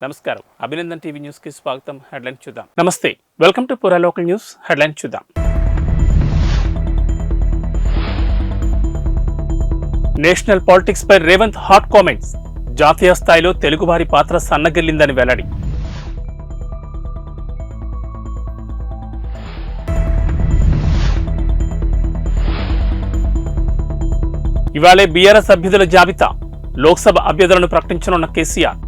నమస్కారం Abhinandan TV news కి స్వాగతం. హెడ్లైన్ చూద్దాం. నమస్తే, వెల్కమ్ టు పురా లోకల్ న్యూస్. హెడ్లైన్ చూద్దాం. నేషనల్ పాలిటిక్స్ పై రేవంత్ హాట్ కామెంట్స్. జాతీయ స్థాయిలో తెలుగువారి పాత్ర సన్నగిల్లిందని వెల్లడి. ఇవాళే బీఆర్ఎస్ అభ్యర్థుల జాబితా. లోక్సభ అభ్యర్థులను ప్రకటించనున్న కేసీఆర్.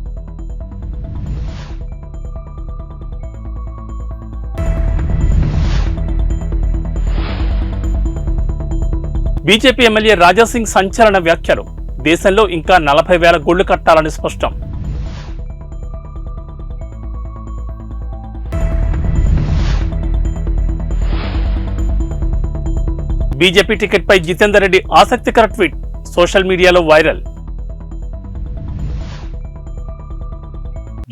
బీజేపీ ఎమ్మెల్యే రాజాసింగ్ సంచలన వ్యాఖ్యలు. దేశంలో ఇంకా 40,000 గుళ్లు కట్టాలని స్పష్టం. బీజేపీ టికెట్పై జితేందర్ రెడ్డి ఆసక్తికర ట్వీట్ సోషల్ మీడియాలో వైరల్.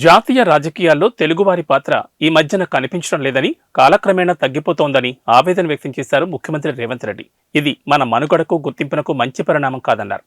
జాతీయ రాజకీయాల్లో తెలుగువారి పాత్ర ఈ మధ్యన కనిపించడం లేదని, కాలక్రమేణా తగ్గిపోతోందని ఆవేదన వ్యక్తం చేశారు ముఖ్యమంత్రి రేవంత్ రెడ్డి. ఇది మన మనుగడకు గుర్తింపునకు మంచి పరిణామం కాదన్నారు.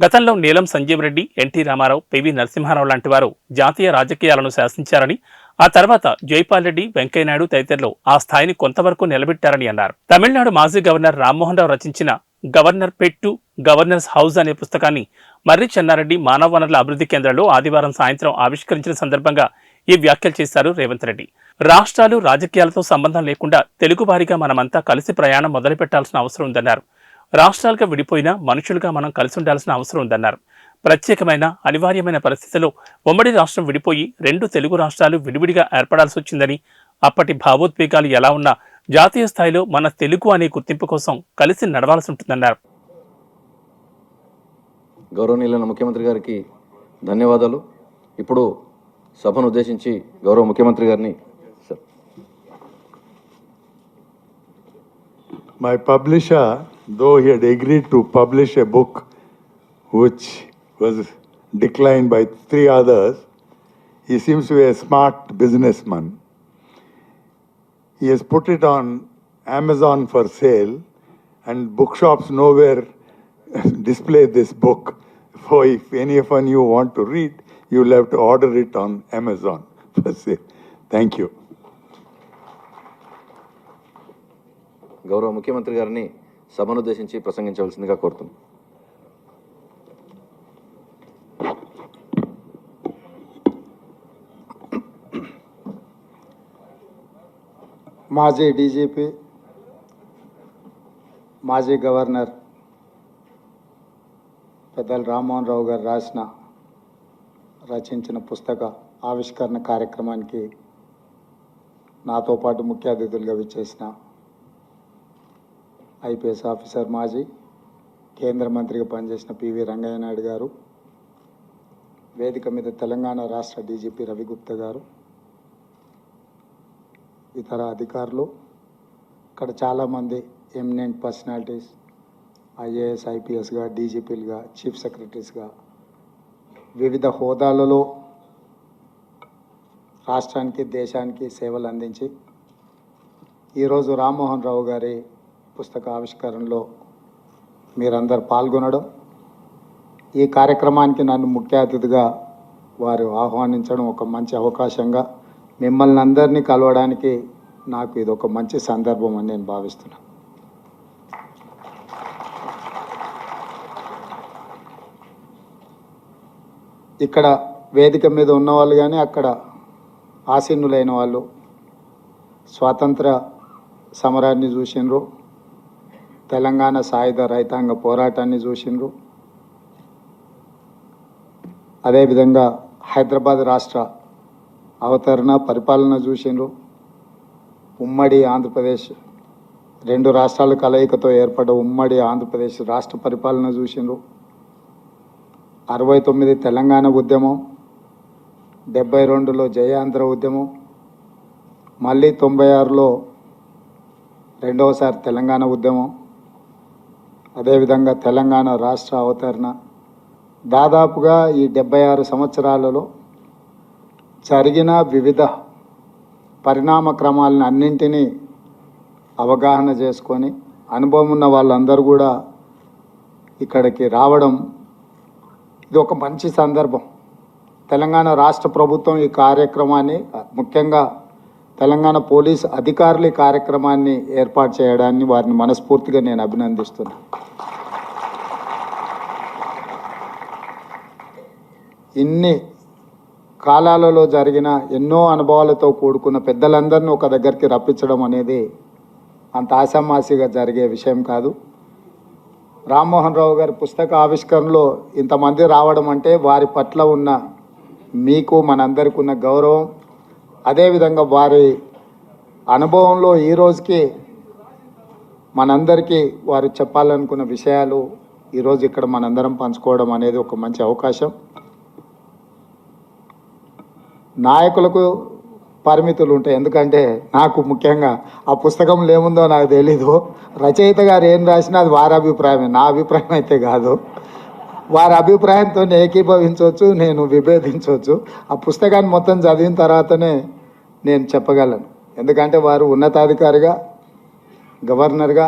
గతంలో నీలం సంజీవ్ రెడ్డి, ఎన్టీ రామారావు, పివి నరసింహారావు లాంటి వారు జాతీయ రాజకీయాలను శాసించారని, ఆ తర్వాత జైపాల్ రెడ్డి, వెంకయ్యనాయుడు తదితరులు ఆ స్థాయిని కొంతవరకు నిలబెట్టారని అన్నారు. తమిళనాడు మాజీ గవర్నర్ రామ్మోహన్ రావు రచించిన గవర్నర్ పెట్టు గవర్నర్స్ హౌస్ అనే పుస్తకాన్ని మర్రి చెన్నారెడ్డి మానవ వనరుల అభివృద్ధి కేంద్రంలో ఆదివారం సాయంత్రం ఆవిష్కరించిన సందర్భంగా ఈ వ్యాఖ్యలు చేశారు రేవంత్ రెడ్డి. రాష్ట్రాలు రాజకీయాలతో సంబంధం లేకుండా తెలుగువారిగా మనమంతా కలిసి ప్రయాణం మొదలు పెట్టాల్సిన అవసరం ఉందన్నారు. రాష్ట్రాలుగా విడిపోయినా మనుషులుగా మనం కలిసి ఉండాల్సిన అవసరం ఉందన్నారు. ప్రత్యేకమైన అనివార్యమైన పరిస్థితిలో ఉమ్మడి రాష్ట్రం విడిపోయి 2 తెలుగు రాష్ట్రాలు విడివిడిగా ఏర్పడాల్సి వచ్చిందని, అప్పటి భావోద్వేగాలు ఎలా ఉన్నా జాతీయ స్థాయిలో మన తెలుగు అనే గుర్తింపు కోసం కలిసి నడవాల్సి ఉంటుందన్నారు. గౌరవనీయులైన ముఖ్యమంత్రి గారికి ధన్యవాదాలు. ఇప్పుడు సభను ఉద్దేశించి గౌరవ ముఖ్యమంత్రి గారిని My publisher, though he had agreed to publish a book which was declined by 3 others, he seems to be a smart businessman. He has put it on Amazon for sale, and bookshops nowhere display this book. So if any of you want to read, you will have to order it on Amazon for sale. Thank you. గౌరవ ముఖ్యమంత్రి గారిని సభను ఉద్దేశించి ప్రసంగించవలసిందిగా కోరుతున్నాను. మాజీ DGP, మాజీ governor పెద్దలు రామ్మోహన్ రావు గారు రచించిన పుస్తక ఆవిష్కరణ కార్యక్రమానికి నాతో పాటు ముఖ్య అతిథులుగా విచ్చేసిన ఐపీఎస్ ఆఫీసర్, మాజీ కేంద్ర మంత్రిగా పనిచేసిన పివి రంగయ్య నాయుడు గారు, వేదిక మీద తెలంగాణ రాష్ట్ర డీజీపీ రవిగుప్తా గారు, ఇతర అధికారులు, ఇక్కడ చాలామంది ఎమినెంట్ పర్సనాలిటీస్, ఐఏఎస్, ఐపీఎస్గా, డీజీపీలుగా, చీఫ్ సెక్రటరీస్గా వివిధ హోదాలలో రాష్ట్రానికి, దేశానికి సేవలు అందించి ఈరోజు రామ్మోహన్ రావు గారి పుస్తక ఆవిష్కరణలో మీరందరూ పాల్గొనడం, ఈ కార్యక్రమానికి నన్ను ముఖ్య అతిథిగా వారు ఆహ్వానించడం ఒక మంచి అవకాశంగా, మిమ్మల్ని అందరినీ కలవడానికి నాకు ఇది ఒక మంచి సందర్భం అని నేను భావిస్తున్నాను. ఇక్కడ వేదిక మీద ఉన్నవాళ్ళు కానీ అక్కడ ఆసీనులైన వాళ్ళు స్వాతంత్ర సమరాన్ని చూసినారు, తెలంగాణ సాయుధ రైతాంగ పోరాటాన్ని చూసినారు, అదేవిధంగా హైదరాబాద్ రాష్ట్ర అవతరణ పరిపాలన చూసినారు, ఉమ్మడి ఆంధ్రప్రదేశ్ 2 రాష్ట్రాల కలయికతో ఏర్పడ్డ ఉమ్మడి ఆంధ్రప్రదేశ్ రాష్ట్ర పరిపాలన చూసినారు, 69 తెలంగాణ ఉద్యమం, 72లో జయాంధ్ర ఉద్యమం, మళ్ళీ 96లో రెండవసారి తెలంగాణ ఉద్యమం, అదేవిధంగా తెలంగాణ రాష్ట్ర అవతరణ. దాదాపుగా ఈ 76 సంవత్సరాలలో జరిగిన వివిధ పరిణామ క్రమాలను అన్నింటినీ అవగాహన చేసుకొని అనుభవం ఉన్న వాళ్ళందరూ కూడా ఇక్కడికి రావడం ఇది ఒక మంచి సందర్భం. తెలంగాణ రాష్ట్ర ప్రభుత్వం ఈ కార్యక్రమాన్ని, ముఖ్యంగా తెలంగాణ పోలీస్ అధికారులు ఈ కార్యక్రమాన్ని ఏర్పాటు చేయడాన్ని వారిని మనస్ఫూర్తిగా నేను అభినందిస్తున్నాను. ఇన్ని కాలాలలో జరిగిన ఎన్నో అనుభవాలతో కూడుకున్న పెద్దలందరినీ ఒక దగ్గరికి రప్పించడం అనేది అంత ఆషామాషిగా జరిగే విషయం కాదు. రామ్మోహన్ రావు గారి పుస్తక ఆవిష్కరణలో ఇంతమంది రావడం అంటే వారి పట్ల ఉన్న మీకు మనందరికీ ఉన్న గౌరవం, అదేవిధంగా వారి అనుభవంలో ఈ రోజుకి మనందరికీ వారు చెప్పాలనుకున్న విషయాలు ఈరోజు ఇక్కడ మనందరం పంచుకోవడం అనేది ఒక మంచి అవకాశం. నాయకులకు పరిమితులు ఉంటాయి, ఎందుకంటే నాకు ముఖ్యంగా ఆ పుస్తకంలో ఏముందో నాకు తెలీదు. రచయిత గారు ఏం రాసినా అది వారి అభిప్రాయమే, నా అభిప్రాయం అయితే కాదు. వారి అభిప్రాయంతో ఏకీభవించవచ్చు, నేను విభేదించవచ్చు. ఆ పుస్తకాన్ని మొత్తం చదివిన తర్వాతనే నేను చెప్పగలను. ఎందుకంటే వారు ఉన్నతాధికారిగా, గవర్నర్గా,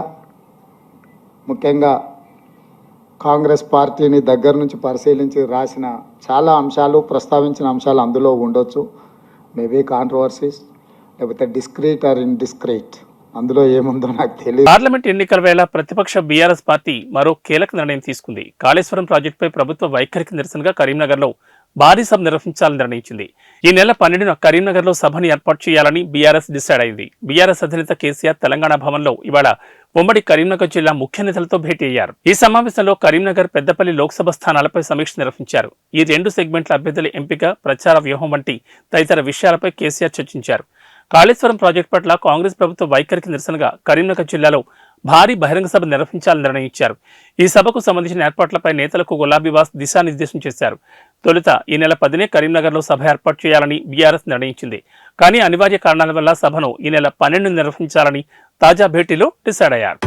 ముఖ్యంగా కాంగ్రెస్ పార్టీని దగ్గర నుంచి పరిశీలించి రాసిన చాలా అంశాలు, ప్రస్తావించిన అంశాలు అందులో ఉండొచ్చు. మేబీ కాంట్రవర్సీస్, లేకపోతే డిస్క్రీట్ ఆర్ ఇండిస్క్రీట్, అందులో ఏముందో నాకు తెలియదు. పార్లమెంట్ ఎన్నికల వేళ ప్రతిపక్ష బీఆర్ఎస్ పార్టీ మరో కీలక నిర్ణయం తీసుకుంది. కాళేశ్వరం ప్రాజెక్టుపై ప్రభుత్వ వైఖరికి నిరసనగా కరీంనగర్లో భారీ సభ నిర్వహించాలని నిర్ణయించింది. ఈ నెల 12న కరీంనగర్లో సభని ఏర్పాటు చేయాలని బీఆర్ఎస్ డిసైడ్ అయింది. బీఆర్ఎస్ అధినేత కేసీఆర్ తెలంగాణ భవన్లో ఇవాళ ఉమ్మడి కరీంనగర్ జిల్లా ముఖ్య నేతలతో భేటీ అయ్యారు. ఈ సమావేశంలో కరీంనగర్, పెద్దపల్లి లోక్సభ స్థానాలపై సమీక్ష నిర్వహించారు. ఈ 2 సెగ్మెంట్ల అభ్యర్థుల ఎంపిక, ప్రచార వ్యూహం వంటి తదితర విషయాలపై కేసీఆర్ చర్చించారు. కాళేశ్వరం ప్రాజెక్టు పట్ల కాంగ్రెస్ ప్రభుత్వ వైఖరికి నిరసనగా కరీంనగర్ జిల్లాలో భారీ బహిరంగ సభ నిర్వహించాలని నిర్ణయించారు. ఈ సభకు సంబంధించిన ఏర్పాట్లపై నేతలకు గులాబీవాస్ దిశానిర్దేశం చేశారు. తొలుత ఈ నెల 10నే కరీంనగర్లో సభ ఏర్పాటు చేయాలని బీఆర్ఎస్ నిర్ణయించింది. కానీ అనివార్య కారణాల వల్ల సభను ఈ నెల 12న నిర్వహించాలని తాజా భేటీలో డిసైడ్ అయ్యారు.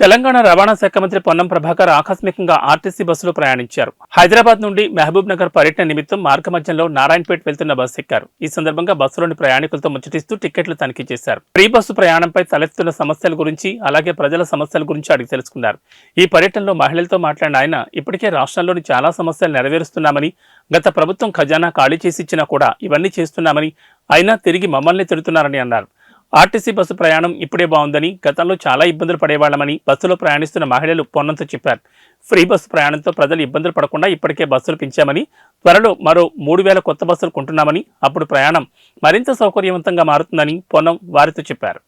తెలంగాణ రవాణా శాఖ మంత్రి పొన్నం ప్రభాకర్ ఆకస్మికంగా ఆర్టీసీ బస్సులో ప్రయాణించారు. హైదరాబాద్ నుండి మహబూబ్ నగర్ పర్యటన నిమిత్తం మార్గ మధ్యంలో నారాయణపేట వెళ్తున్న బస్సు ఎక్కారు. ఈ సందర్భంగా బస్సులోని ప్రయాణికులతో ముచ్చటిస్తూ టికెట్లు తనిఖీ చేశారు. ఫ్రీ బస్సు ప్రయాణంపై తలెత్తుతున్న సమస్యల గురించి, అలాగే ప్రజల సమస్యల గురించి అడిగి తెలుసుకున్నారు. ఈ పర్యటనలో మహిళలతో మాట్లాడిన ఆయన ఇప్పటికే రాష్ట్రంలోని చాలా సమస్యలు నెరవేరుస్తున్నామని, గత ప్రభుత్వం ఖజానా ఖాళీ చేసి ఇచ్చినా కూడా ఇవన్నీ చేస్తున్నామని, అయినా తిరిగి మమ్మల్ని తిడుతున్నారని అన్నారు. ఆర్టీసీ బస్సు ప్రయాణం ఇప్పుడే బాగుందని, గతంలో చాలా ఇబ్బందులు పడేవాళ్లమని బస్సులో ప్రయాణిస్తున్న మహిళలు పొన్నంతో చెప్పారు. ఫ్రీ బస్సు ప్రయాణంతో ప్రజలు ఇబ్బందులు పడకుండా ఇప్పటికే బస్సులు పెంచామని, త్వరలో మరో 3000 కొత్త బస్సులు కొంటున్నామని, అప్పుడు ప్రయాణం మరింత సౌకర్యవంతంగా మారుతుందని పొన్నం వారితో చెప్పారు.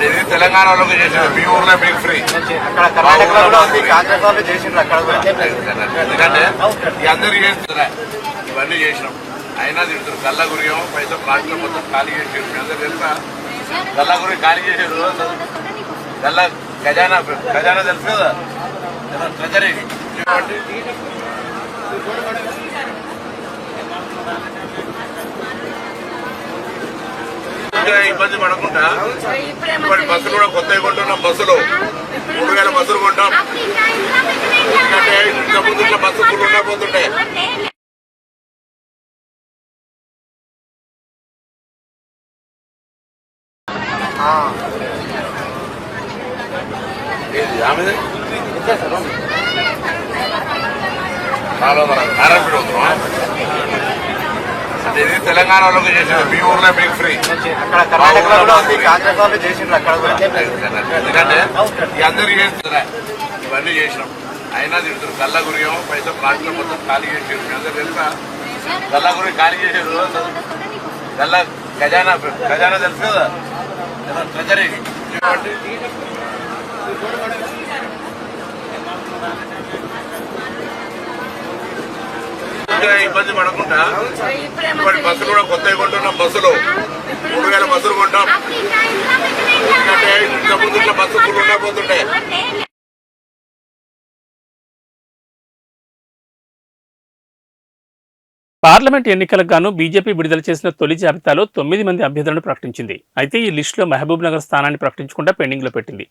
ఇది తెలంగాణ వాళ్ళకి చేసిన మీ ఊర్లో మీకు ఫ్రీ, ఎందుకంటే ఈ అందరు చేస్తున్నా ఇవన్నీ చేసినాం. అయినా తిడుతున్నారు గల్లగురియం పైసా ప్లాస్టిక్ మొత్తం ఖాళీ చేసారు. మీ అందరు తెలుసా గల్లగురి ఖాళీ చేసారు. ఖజానా తెలుసు కదా, ట్రెజరీ ఇబ్బంది పడకుండా ఇప్పటి బస్సులు కూడా కొత్తగా కొంటున్న బస్సులు 3000 బస్సులు కొంటాం. ఎందుకంటే ఇంతకుముందు ఇట్లా బస్సు ఫుల్ ఉండకపోతుంటే ఆమెదే నారాయణపేట అవుతున్నాం. అంటే ఇది తెలంగాణ వాళ్ళకి చేసేది, మీ ఊర్లో మీకు ఫ్రీ. ఎందుకంటే ఈ అందరు చేస్తున్నారా ఇవన్నీ చేసినాం. అయినా తిడుతున్నారు గల్లా గురియం పైసా రాష్ట్రం మొత్తం ఖాళీ చేసారు. మీ అందరు తెలుసా గల్లా గురి ఖాళీ చేసారు? గల్లా ఖజానా తెలుసు కదా, ట్రెజరీ. ఇబ్బంది పడకుండా ఇప్పటి బస్సులు కూడా కొత్తగా కొంటున్నాం. బస్సులు 3000 బస్సులు కొంటాం. ఎందుకంటే ఇంతకుముందు ఇట్లా బస్సు ఫుల్ ఉండకపోతుంటే పార్లమెంట్ ఎన్నికలకు గాను బీజేపీ విడుదల చేసిన తొలి జాబితాలో 9 మంది అభ్యర్థులను ప్రకటించింది. అయితే ఈ లిస్టులో మహబూబ్ నగర్ స్థానాన్ని ప్రకటించకుండా పెండింగ్లో పెట్టింది.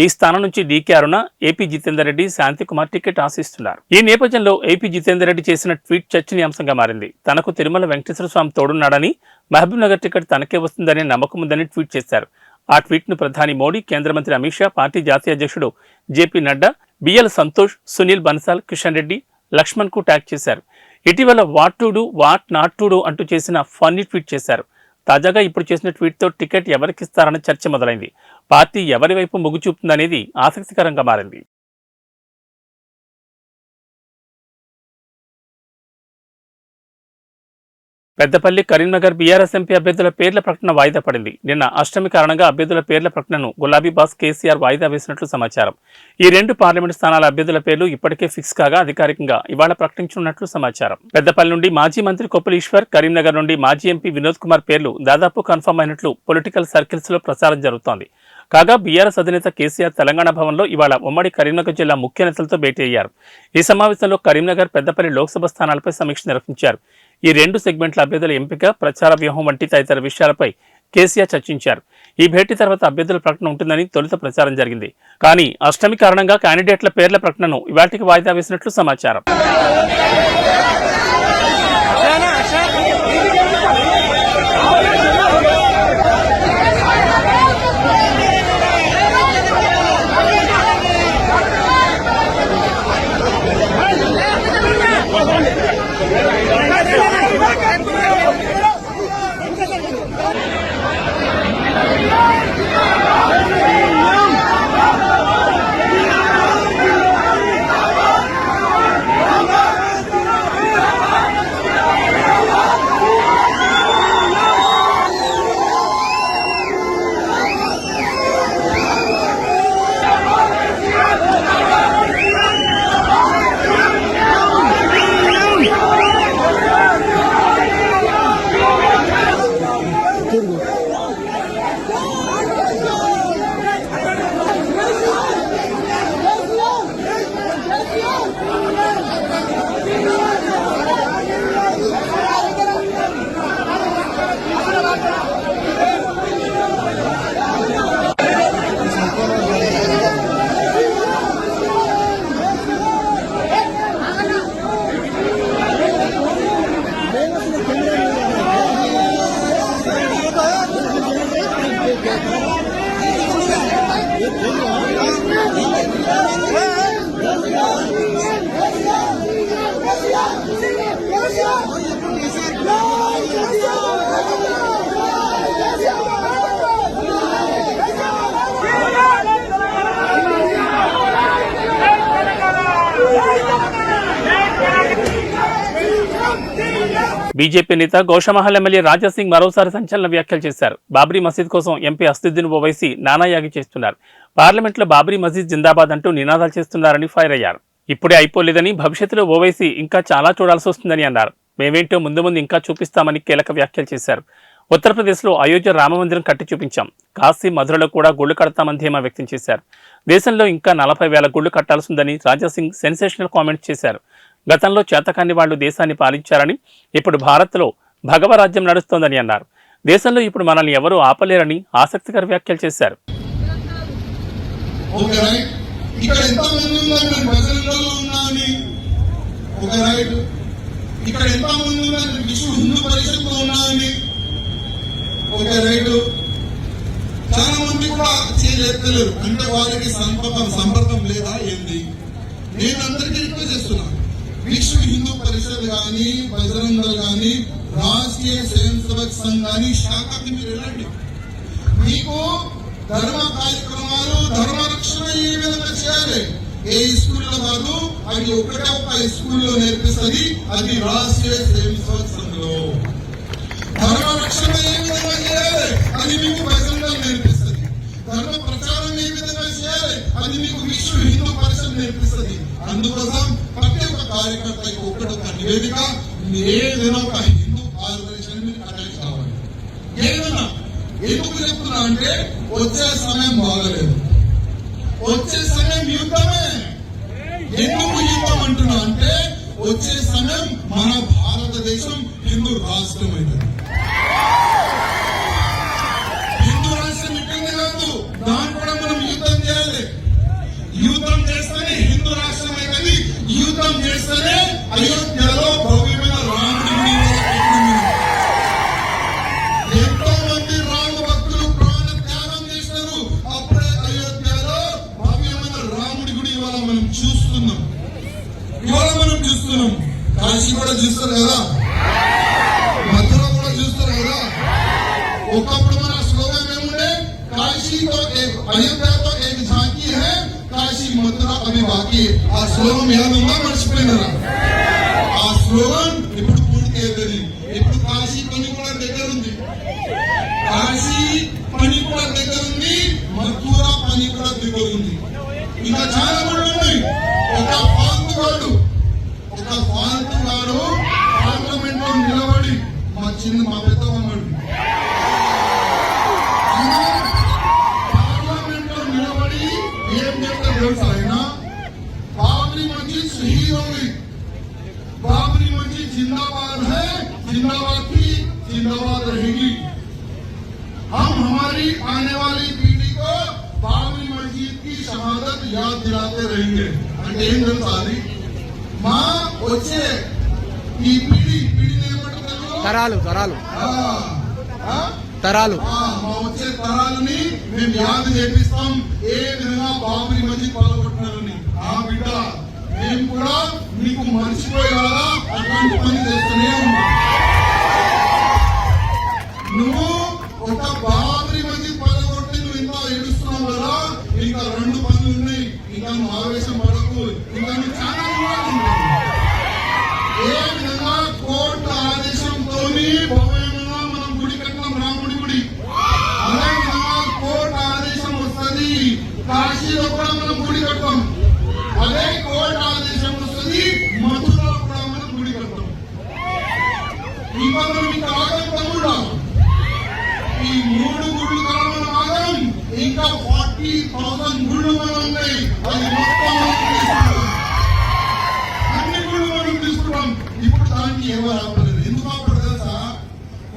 ఈ స్థానం నుంచి డీకే అరుణ, ఏపీ జితేందర్ రెడ్డి, శాంతికుమార్ టికెట్ ఆశిస్తున్నారు. ఈ నేపథ్యంలో ఏపీ జితేందర్ రెడ్డి చేసిన ట్వీట్ చర్చనీయాంశంగా మారింది. తనకు తిరుమల వెంకటేశ్వర స్వామి తోడున్నాడని, మహబూబ్ నగర్ టికెట్ తనకే వస్తుందనే నమ్మకం ఉందని ట్వీట్ చేశారు. ఆ ట్వీట్ను ప్రధాని మోడీ, కేంద్ర మంత్రి అమిత్ షా, పార్టీ జాతీయ అధ్యక్షుడు జేపీ నడ్డా, బిఎల్ సంతోష్, సునీల్ బన్సాల్, కిషన్ రెడ్డి, లక్ష్మణ్ కు ట్యాగ్ చేశారు. ఇటీవల what to do, what not to do అంటూ చేసిన ఫన్నీ ట్వీట్ చేశారు. తాజాగా ఇప్పుడు చేసిన ట్వీట్తో టికెట్ ఎవరికిస్తారన్న చర్చ మొదలైంది. పార్టీ ఎవరి వైపు మొగ్గు చూపుతుందనేది ఆసక్తికరంగా మారింది. పెద్దపల్లి, కరీంనగర్ బీఆర్ఎస్ ఎంపీ అభ్యర్థుల పేర్ల ప్రకటన వాయిదా పడింది. నిన్న అష్టమి కారణంగా అభ్యర్థుల పేర్ల ప్రకటనను గులాబీ బాస్ కేసీఆర్ వాయిదా వేసినట్లు సమాచారం. ఈ 2 పార్లమెంటు స్థానాల అభ్యర్థుల పేర్లు ఇప్పటికే ఫిక్స్ కాగా అధికారికంగా ఇవాళ ప్రకటించనున్నట్లు సమాచారం. పెద్దపల్లి నుండి మాజీ మంత్రి కొప్పుల ఈశ్వర్, కరీంనగర్ నుండి మాజీ ఎంపీ వినోద్ కుమార్ పేర్లు దాదాపు కన్ఫర్మ్ అయినట్లు పొలిటికల్ సర్కిల్స్ లో ప్రచారం జరుగుతోంది. కాగా బీఆర్ఎస్ అధినేత కేసీఆర్ తెలంగాణ భవన్లో ఇవాళ ఉమ్మడి కరీంనగర్ జిల్లా ముఖ్య నేతలతో భేటీ అయ్యారు. ఈ సమావేశంలో కరీంనగర్, పెద్దపల్లి లోక్సభ స్థానాలపై సమీక్ష నిర్వహించారు. ఈ 2 సెగ్మెంట్ల అభ్యర్థుల ఎంపిక, ప్రచార వ్యూహం వంటి తదితర విషయాలపై కేసీఆర్ చర్చించారు. ఈ భేటీ తర్వాత అభ్యర్థుల ప్రకటన ఉంటుందని తొలుత ప్రచారం జరిగింది. కానీ అష్టమి కారణంగా క్యాండిడేట్ల పేర్ల ప్రకటనను ఇవాటికి వాయిదా వేసినట్లు సమాచారం. బీజేపీ నేత గోషమహల్ ఎమ్మెల్యే రాజాసింగ్ మరోసారి సంచలన వ్యాఖ్యలు చేశారు. బాబ్రీ మసీద్ కోసం ఎంపీ అసదుద్దీన్ ఓవైసీ నానాయాగి చేస్తున్నారు. పార్లమెంట్లో బాబ్రీ మసీద్ జిందాబాద్ అంటూ నినాదాలు చేస్తున్నారని ఫైర్ అయ్యారు. ఇప్పుడే అయిపోలేదని, భవిష్యత్తులో ఓవైసీ ఇంకా చాలా చూడాల్సి వస్తుందని అన్నారు. మేమేంటో ముందు ముందు ఇంకా చూపిస్తామని కీలక వ్యాఖ్యలు చేశారు. ఉత్తరప్రదేశ్లో అయోధ్య రామమందిరం కట్టి చూపించాం, కాశీ, మధురలో కూడా గుళ్లు కడతామని ధీమా వ్యక్తం చేశారు. దేశంలో ఇంకా 40,000 గుళ్లు కట్టాల్సిందని రాజాసింగ్ సెన్సేషనల్ కామెంట్స్ చేశారు. గతంలో చేతకాని వాళ్లు దేశాన్ని పాలించారని, ఇప్పుడు భారత్లో భగవరాజ్యం నడుస్తోందని అన్నారు. దేశంలో ఇప్పుడు మనల్ని ఎవరూ ఆపలేరని ఆసక్తికర వ్యాఖ్యలు చేశారు. ఇక్కడ ఎంతమంది ఉన్నారు నేను భజనలలో ఉన్నా అని ఒక రైట్, ఇక్కడ ఎంతమంది ఉన్నారు నేను విశ్వ హిందూ పరిషత్లో ఉన్నా అని ఒక రైట్. చాలా మంది కూడా చేయలేరు, అంటే వాళ్ళకి సంపర్కం లేదా ఏంది. నేను అందరికీ రిక్వెస్ట్ చేస్తున్నాను, విశ్వ హిందూ పరిషత్ కానీ, బజరంగ దళ్ కానీ, రాష్ట్రీయ స్వయం సేవక్ సంఘ్ కానీ శాఖకి మీరు వెళ్ళండి. మీకు ధర్మ కార్యక్రమాలు, ధర్మ రక్షణ ఏ విధంగా చేయాలి ఏ స్కూల్లో కాదు, అది ఒకటే ఒక స్కూల్లో నేర్పిస్తుంది, అది రాష్ట్రీయ స్వయం సేవక్ సంఘంలో. ధర్మ రక్షణ ఏ విధంగా చేయాలి అది మీకు బజరంగ దళ్ నేర్పిస్తుంది. ధర్మ ప్రచారం ఏ విధంగా చేయాలి అది మీకు విశ్వ హిందూ పరిషత్ నేర్పిస్తుంది. అందుకోసం ప్రతి ఒక్క కార్యకర్తకి ఒకటొక నివేదిక, ఏదైనా ఒక హిందూ ఆర్గనైజేషన్ అటెండ్ కావాలి. ఏదైనా ఎందుకు చెప్తున్నా అంటే వచ్చే సమయం బాగలేదు, వచ్చే సమయం యుద్ధమే. ఎందుకు యుద్ధం అంటున్నా అంటే వచ్చే సమయం మన భారతదేశం హిందూ రాష్ట్రం అయింది. హిందూ రాష్ట్రం ఇట్టింది కాదు, దాన్ని కూడా మనం యుద్ధం చేయాలి. యుద్ధం చేస్తేనే హిందూ రాష్ట్రం అవుతుంది. యుద్ధం చేస్తేనే అయోధ్యలో భవ్యమైన రాముడి ఎంతో మంది రామ భక్తులు ప్రాణ త్యాగం చేశారు. అప్పుడే అయోధ్యలో భవ్యమైన రాముడి గుడి ఇవాళ మనం చూస్తున్నాం. కాశీ కూడా చూస్తారు కదా, మథుర కూడా చూస్తారు కదా. ఒకప్పుడు మన స్లోగన్ ఏముండే, కాశీతో అయోధ్యతో ఏక ఝాంకీ హై, కాశీ మథుర అవి బాకీ. ఆ స్లోగన్ ఏదన్నా మర్చిపోయినారా? ఆ స్లోగన్ ఇప్పుడు పూర్తి అవుతుంది. ఇప్పుడు కాశీ పని కూడా దగ్గర ఉంది, కాశీ పని కూడా దగ్గర ఉంది, మథుర పని కూడా దగ్గర ఉంది. ఇంకా చాలా కూడా ఉన్నాయి. ఒక ఫాల్తుగాడు పార్లమెంట్ లో నిలబడి మా పెద్దమ్మడు పార్లమెంట్ లో నిలబడి ఏం చెప్తే తెలుసా ఆయన? బాబ్రీ మస్జిద్ షహీద్ होगी, बाबरी मस्जिद जिंदाबाद है, जिंदाबाद की जिंदाबाद रहेगी. हम हमारी आने वाली पीढ़ी को बाबरी मस्जिद की शहादत याद दिलाते रहेंगे. అంటే ఏం తెలుసా అది? మా వచ్చే ఈ పీడి తరాలు మా వచ్చే తరాలని మేము యాద్ చేపిస్తాం ఏ విధంగా బాబరీ మస్జిద్ పాల్గొంటున్నారని. ఆ బిడ్డ మేము కూడా మీకు మర్చిపోయేలా అట్లాంటి పని చేస్తూనే ఉన్నాం. నువ్వు ఒక బాబరీ మస్జిద్ పాల్గొట్టి నువ్వు ఇంకా ఏడుస్తున్నావు కదా, ఇంకా 2 పనులు ఉన్నాయి. ఇంకా నువ్వు ఆవేశం పడకు, ఇంకా నువ్వు చాలా ఏ విధంగా కోర్టు ఆదేశంతో భవ్యంగా మనం గుడి కట్టినాం, రాముడి గుడి. అదే విధంగా కోర్టు ఆదేశం వస్తుంది, కాశీలో కూడా మనం గుడి కట్టాం. అదే కోర్టు ఆదేశం వస్తుంది, మథురలో కూడా మనం గుడి కట్టాం. ఇంకా మనం ఇంకా ఆగం తమ్ముడా, ఈ 3 గుళ్ళు కూడా మనం ఆగం. ఇంకా 40,000 గుళ్ళు మనం ఉన్నాయి. అది మొత్తం ఇప్పుడు దానికి ఎవరు ఆపలేదు. ఎందుకు ఆపలేదు తెలుసా?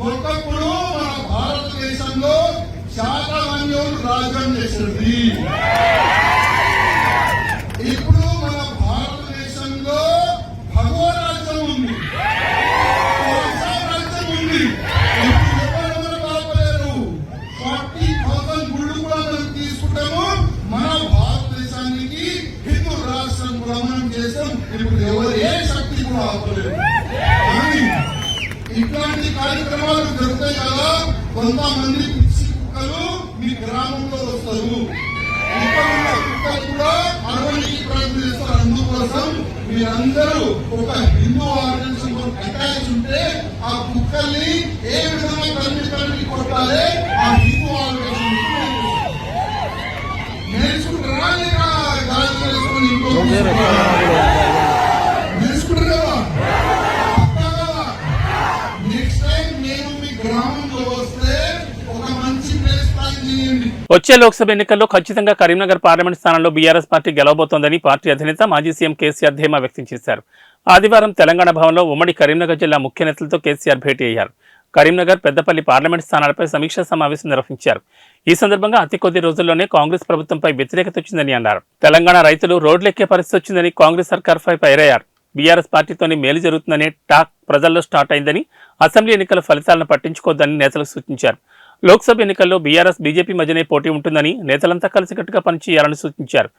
ఒకప్పుడు మన భారతదేశంలో శాతవాహనులు రాజ్యం చేసింది. ఇప్పుడు మన భారతదేశంలో భగవ రాజ్యం ఉంది, రాజ్యం ఉంది. ఇప్పుడు ఎవరెవరు ఆపలేరు. 40,000 గుళ్ళు కూడా మనం తీసుకుంటాము. మన భారతదేశానికి హిందూ రాష్ట్రం కూడా మనం చేస్తాం. ఇప్పుడు ఎవరు ఏ శక్తి కూడా ఆపలేదు. కానీ ఇట్లాంటి కార్యక్రమాలు జరుగుతాయి కదా, కొంతమంది పిచ్చి కుక్కలు మీ గ్రామంలో వస్తారు. ఇక్కడ ఉన్న కుక్కలు కూడా అరవడానికి ప్రయత్నం చేస్తారు. అందుకోసం మీరందరూ ఒక హిందూ ఆర్గనైజేషన్ అటాచ్ ఉంటే ఆ కుక్కల్ని ఏ విధంగా కలిపి కొట్టాలి ఆ హిందూ ఆర్గనైజేషన్ నేర్చుకుంటారా? నేర్చుకుంటారా? నెక్స్ట్ టైం నేను మీ గ్రామంలో వస్తే ఒక మంచి ప్లేస్ ప్లాన్ చేయండి. వచ్చే లోక్సభ ఎన్నికల్లో ఖచ్చితంగా కరీంనగర్ పార్లమెంట్ స్థానంలో బీఆర్ఎస్ పార్టీ గెలవబోతోందని పార్టీ అధినేత మాజీ సీఎం కేసీఆర్ ధీమా వ్యక్తం చేశారు. ఆదివారం తెలంగాణ భవన్లో ఉమ్మడి కరీంనగర్ జిల్లా ముఖ్య నేతలతో కేసీఆర్ భేటీ అయ్యారు. కరీంనగర్, పెద్దపల్లి పార్లమెంట్ స్థానాలపై సమీక్షా సమావేశం నిర్వహించారు. ఈ సందర్భంగా అతి కొద్ది రోజుల్లోనే కాంగ్రెస్ ప్రభుత్వంపై వ్యతిరేకత వచ్చిందని అన్నారు. తెలంగాణ రైతులు రోడ్లెక్కే పరిస్థితి వచ్చిందని కాంగ్రెస్ సర్కార్పై ఫైరయ్యారు. బీఆర్ఎస్ పార్టీతోనే మేలు జరుగుతుందనే టాక్ ప్రజల్లో స్టార్ట్ అయిందని, అసెంబ్లీ ఎన్నికల ఫలితాలను పట్టించుకోవద్దని నేతలకు సూచించారు. లోక్సభ ఎన్నికల్లో బీఆర్ఎస్, బీజేపీ మధ్యనే పోటీ ఉంటుందని, నేతలంతా కలిసికట్టుగా పనిచేయాలని సూచించారు.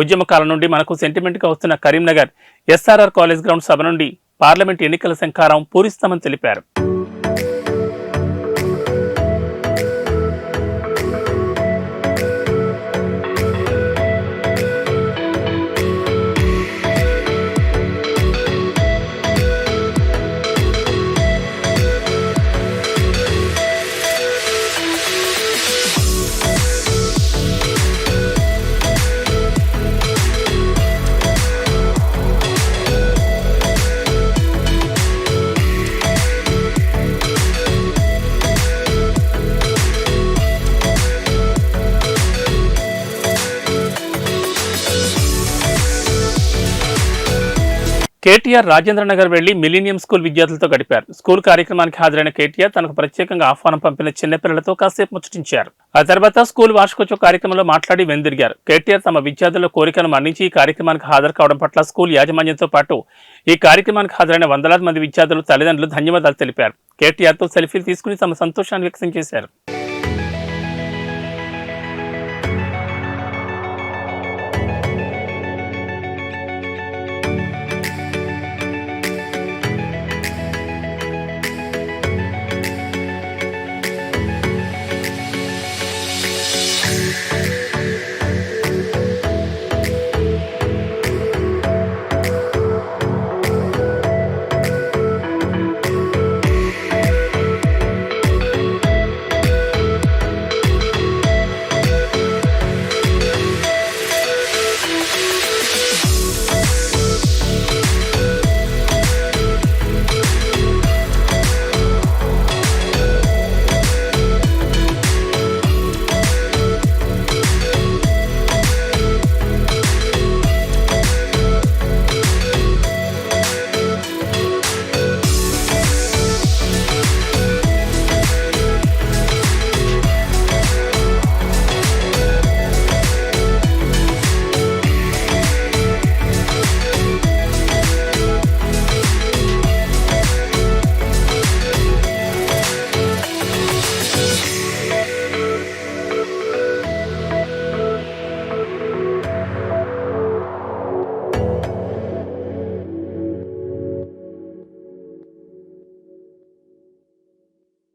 ఉద్యమకాలం నుండి మనకు సెంటిమెంట్గా వస్తున్న కరీంనగర్ ఎస్ఆర్ఆర్ కాలేజ్ గ్రౌండ్ సభ నుండి పార్లమెంట్ ఎన్నికల శంఖారం పూరిస్తామని తెలిపారు. కేటీఆర్ రాజేంద్రనగర్ వెళ్లి మిలీనియం స్కూల్ విద్యార్థులతో గడిపారు. స్కూల్ కార్యక్రమానికి హాజరైన కేటీఆర్ తనకు ప్రత్యేకంగా ఆహ్వానం పంపిన చిన్నపిల్లలతో కాసేపు ముచ్చటించారు. ఆ తర్వాత స్కూల్ వార్షికోత్సవ కార్యక్రమంలో మాట్లాడి వెనుదిరిగారు. కేటీఆర్ తమ విద్యార్థుల కోరికను మన్నించి ఈ కార్యక్రమానికి హాజరు కావడం పట్ల స్కూల్ యాజమాన్యంతో పాటు ఈ కార్యక్రమానికి హాజరైన వందలాది మంది విద్యార్థులు, తల్లిదండ్రులు ధన్యవాదాలు తెలిపారు. కేటీఆర్తో సెల్ఫీలు తీసుకుని తమ సంతోషాన్ని వ్యక్తం చేశారు.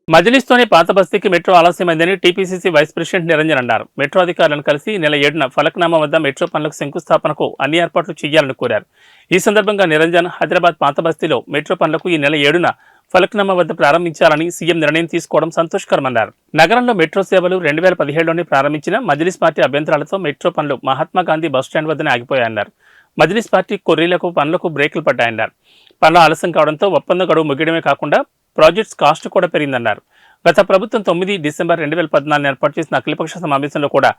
మజ్లిస్తోనే పాత బస్తీకి మెట్రో ఆలస్యమైందని టీపీసీసీ వైస్ ప్రెసిడెంట్ నిరంజన్ అన్నారు. మెట్రో అధికారులను కలిసి నెల 7న ఫలక్నామా వద్ద మెట్రో పనులకు శంకుస్థాపనకు అన్ని ఏర్పాట్లు చేయాలని కోరారు. ఈ సందర్భంగా నిరంజన్ హైదరాబాద్ పాత బస్తీలో మెట్రో పనులకు ఈ నెల 7న ఫలక్నామా వద్ద ప్రారంభించాలని సీఎం నిర్ణయం తీసుకోవడం సంతోషకరమన్నారు. నగరంలో మెట్రో సేవలు 2017లోనే ప్రారంభించిన మజ్లిస్ పార్టీ అభ్యంతరాలతో మెట్రో పనులు మహాత్మాగాంధీ బస్టాండ్ వద్దనే ఆగిపోయాయన్నారు. మజ్లిస్ పార్టీ కొర్రీలకు పనులకు బ్రేకులు పడ్డాయన్నారు. పనులు ఆలస్యం కావడంతో ఒప్పంద గడువు ముగియడమే కాకుండా ప్రాజెక్ట్స్ కాస్ట్ కూడా పెరిగిందన్నారు. గత ప్రభుత్వం 9 డిసెంబర్ 2014 ఏర్పాటు చేసిన అఖిలపక్ష సమావేశంలో కూడా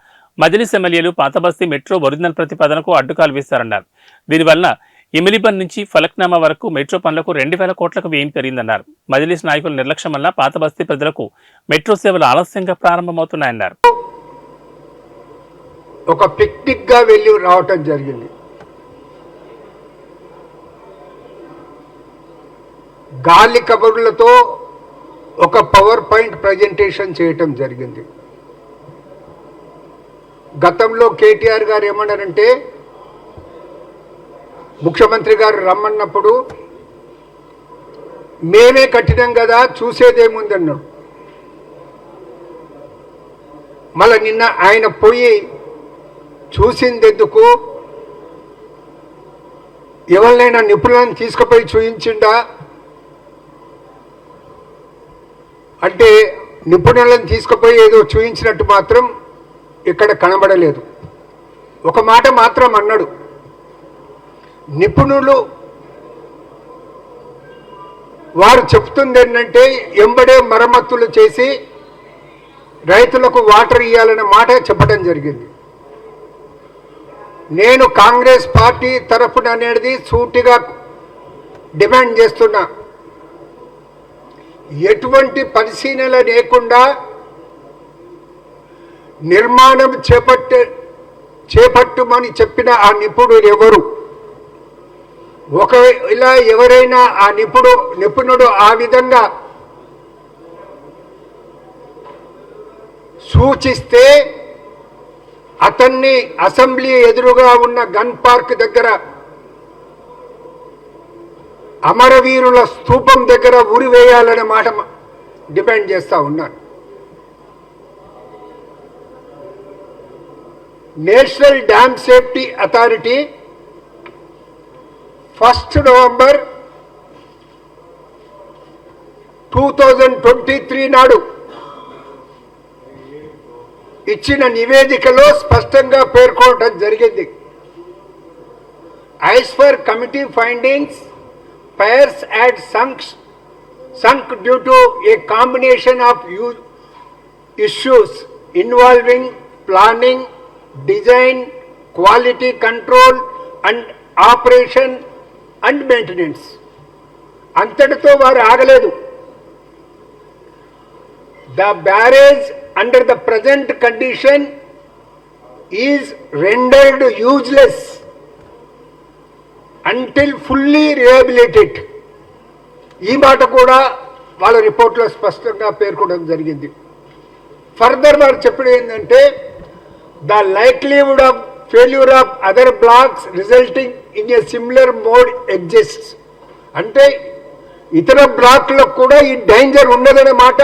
మజ్లిస్ ఎమ్మెల్యేలు పాత బస్తీ మెట్రో ఒరిజినల్ ప్రతిపాదనకు అడ్డుకాలు వేశారన్నారు. దీనివల్ల ఇమిలిబన్ నుంచి ఫలక్నామా వరకు మెట్రో పనులకు 2000 కోట్లకు వ్యయం పెరిగిందన్నారు. మజ్లిస్ నాయకుల నిర్లక్ష్యం వల్ల పాత బస్తీ ప్రజలకు మెట్రో సేవలు ఆలస్యంగా ప్రారంభమవుతున్నాయన్నారు. ఒక పిక్నిక్ గా వెళ్ళి రావటం జరిగింది. గాలి కబుర్లతో ఒక పవర్ పాయింట్ ప్రజెంటేషన్ చేయటం జరిగింది. గతంలో కేటీఆర్ గారు ఏమన్నారంటే, ముఖ్యమంత్రి గారు రమ్మన్నప్పుడు మేమే కట్టినాం కదా చూసేదేముందన్నాడు. మళ్ళీ నిన్న ఆయన పోయి చూసిందెందుకు, ఎవరినైనా నిపుణులను తీసుకుపోయి చూయించిండా అంటే నిపుణులను తీసుకుపోయి ఏదో చూయించినట్టు మాత్రం ఇక్కడ కనబడలేదు. ఒక మాట మాత్రం అన్నాడు, నిపుణులు వారు చెప్తుంది ఏంటంటే ఎంబడే మరమ్మతులు చేసి రైతులకు వాటర్ ఇవ్వాలనే మాట చెప్పడం జరిగింది. నేను కాంగ్రెస్ పార్టీ తరఫున అనేది సూటిగా డిమాండ్ చేస్తున్నా, ఎటువంటి పరిశీలన లేకుండా నిర్మాణం చేపట్టుమని చెప్పిన ఆ నిపుణుడు ఎవరు? ఒకవేళ ఎవరైనా ఆ నిపుణుడు ఆ విధంగా సూచిస్తే అతన్ని అసెంబ్లీ ఎదురుగా ఉన్న గన్ పార్క్ దగ్గర అమరవీరుల స్తూపం దగ్గర ఉరివేయాలనే మాట డిమాండ్ చేస్తా ఉన్నాను. National dam safety authority 1 November 2023 నాడు ఇచ్చిన నివేదికలో స్పష్టంగా పేర్కొనడం జరిగింది. As for committee findings, piers had sunk due to a combination of issues involving planning, design, quality control and operation and maintenance. అంతటితో వారు ఆగలేదు. The barrage under the present condition is rendered useless until fully rehabilitated. ఈ మాట కూడా వాళ్ళ రిపోర్ట్లో స్పష్టంగా పేర్కొనడం జరిగింది. ఫర్దర్ వారు చెప్పడం ఏంటంటే the likelihood of failure of other blocks resulting in a similar mode exists. అంటే ఇతర బ్లాక్లకు కూడా ఈ డేంజర్ ఉన్నదనే మాట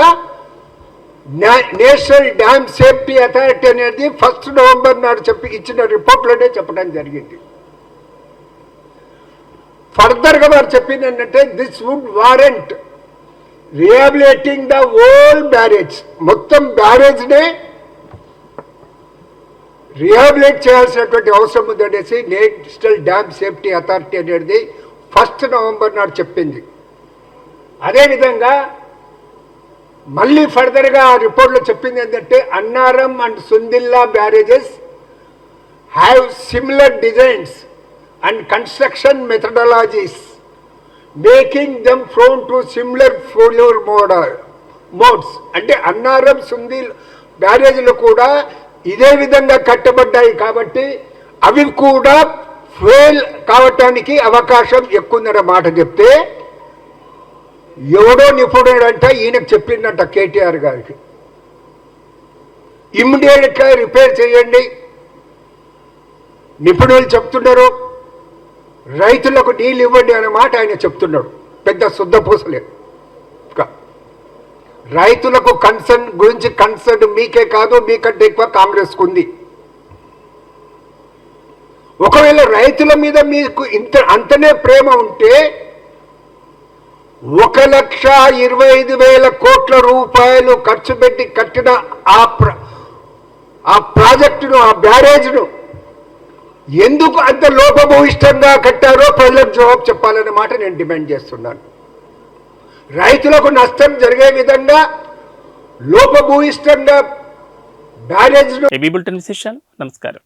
నేషనల్ డ్యామ్ సేఫ్టీ అథారిటీ అనేది 1 నవంబర్ నాడు ఇచ్చిన రిపోర్ట్లోనే చెప్పడం జరిగింది. ఫర్దర్గా వారు చెప్పింది ఏంటంటే this would warrant rehabilitating the whole barrage. మొత్తం బ్యారేజ్నే రిహాబిలిటేట్ చేయాల్సినటువంటి అవసరం ఉందనేసి నేషనల్ డ్యామ్ సేఫ్టీ అథారిటీ అనేది 1 నవంబర్ నాడు చెప్పింది. అదేవిధంగా మళ్ళీ ఫర్దర్గా ఆ రిపోర్ట్లో చెప్పింది ఏంటంటే Annaram and Sundilla barrages have similar designs and construction methodologies making them prone to similar failure modes. అంటే అన్నారం సుందిల్ బ్యారేజీలు కూడా ఇదే విధంగా కట్టబడ్డాయి కాబట్టి అవి కూడా ఫెయిల్ కావటానికి అవకాశం ఎక్కువ ఉందన్న మాట చెప్తే ఎవడో నిపుణుడంట ఈయనకు చెప్పిందంట కేటీఆర్ గారికి ఇమ్మీడియట్గా రిపేర్ చేయండి. నిపుణులు చెప్తున్నారు రైతులకు నీళ్ళు ఇవ్వండి అనే మాట ఆయన చెప్తున్నాడు. పెద్ద శుద్ధపూసలే. రైతులకు కన్సర్న్ మీకే కాదు, మీకంటే ఎక్కువ కాంగ్రెస్కు ఉంది. ఒకవేళ రైతుల మీద మీకు అంతనే ప్రేమ ఉంటే 1,25,000 కోట్ల రూపాయలు ఖర్చు పెట్టి కట్టిన ఆ ప్రాజెక్టును, ఆ బ్యారేజ్ను ఎందుకు అంత లోపభూయిష్టంగా కట్టారో ప్రజలకు జవాబు చెప్పాలనే మాట నేను డిమాండ్ చేస్తున్నాను. రైతులకు నష్టం జరిగే విధంగా లోపభూయిష్టంగా బ్యారేజ్ను నమస్కారం.